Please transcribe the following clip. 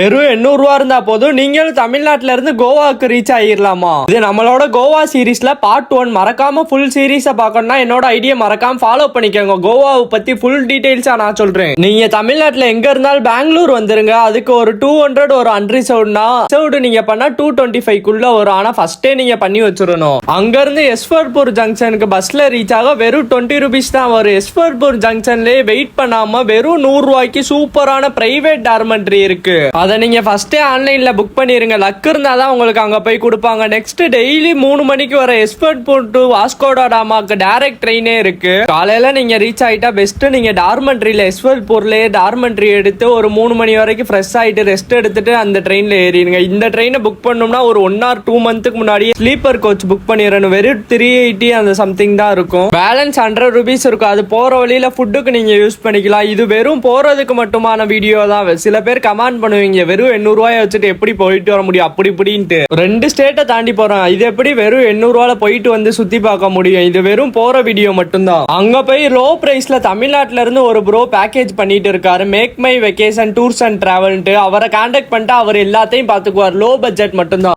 வெறும் 800 ரூபா இருந்தா போதும் நீங்களும் தமிழ்நாட்டுல இருந்து கோவாக்கு ரீச் ஆகிடலாமா. இது நம்மளோட கோவா சீரீஸ்ல பார்ட் 1. மறக்காம ஃபுல் சீரீஸை பார்க்கணும்னா என்னோட ஐடியா மறக்காம ஃபாலோ பண்ணிக்கோங்க. கோவாவை பத்தி ஃபுல் டீடைல்ஸா நான் சொல்றேன். நீங்க தமிழ்நாட்டுல எங்க இருந்தாலும் பெங்களூர் வந்துருங்க. அதுக்கு ஒரு 200 ஒரு அன்ரிசர்வ்ட்னா நீங்க பண்ணா 225 குள்ள வரும். ஆனா ஃபர்ஸ்டே நீங்க பண்ணி வச்சிடணும். அங்க இருந்து எஸ்வர்ட்பூர் ஜங்ஷனுக்கு பஸ்ல ரீச் ஆக வெறும் 20 rupees தான் வரும். எஸ்வர்ட்பூர் ஜங்ஷன்லயே வெயிட் பண்ணாம வெறும் 100 ரூபாய்க்கு சூப்பரான பிரைவேட் டார்மெண்ட்ரி இருக்கு. அதை நீங்க ஃபர்ஸ்டே ஆன்லைன்ல புக் பண்ணிருங்க. லக் இருந்தாதான் உங்களுக்கு அங்க போய் கொடுப்பாங்க. நெக்ஸ்ட் டெய்லி 3 மணிக்கு வர எஸ்வர்ட்பூர் டு வாஸ்கோடா டாமாக்கு டைரக்ட் ட்ரெயினே இருக்கு. காலையில நீங்க ரீச் ஆயிட்டா பெஸ்ட். நீங்க டார்மெண்ட்ரியில எஸ்வர்ட்பூர்லயே டார்மெண்ட்ரி எடுத்து ஒரு 3 மணி வரைக்கும் ஃப்ரெஷ் ஆயிட்டு ரெஸ்ட் எடுத்துட்டு அந்த ட்ரெயின்ல ஏறிடுங்க. இந்த ட்ரெயினை புக் பண்ணோம்னா ஒரு 1 or 2 மந்த்துக்கு முன்னாடி ஸ்லீப்பர் கோச் புக் பண்ணிடணும். வெறும் 380 அந்த சம்திங் தான் இருக்கும். பேலன்ஸ் 100 rupees இருக்கும். அது போற வழியில ஃபுட்டுக்கு நீங்க யூஸ் பண்ணிக்கலாம். இது வெறும் போறதுக்கு மட்டுமான வீடியோ தான். சில பேர் கமெண்ட் பண்ணுவீங்க வெறும் 800 ரூபாய் வச்சுட்டு எப்படி போயிட்டு வர முடியும் அப்படி இப்படின்ட்டு. 2 ஸ்டேட்டை தாண்டி போறோம். இது எப்படி வெறும் 800 ரூபாயில போயிட்டு வந்து சுத்தி பார்க்க முடியும். இது வெறும் போற வீடியோ மட்டும்தான். அங்க போய் லோ பிரைஸ்ல தமிழ்நாட்டுல இருந்து ஒரு ப்ரோ பேக்கேஜ் பண்ணிட்டு இருக்காரு. Make My Vacation Tours and Travels. அவரை கான்டாக்ட் பண்ணிட்டு அவர் எல்லாத்தையும் பாத்துக்குவார். லோ பட்ஜெட் மட்டும்தான்.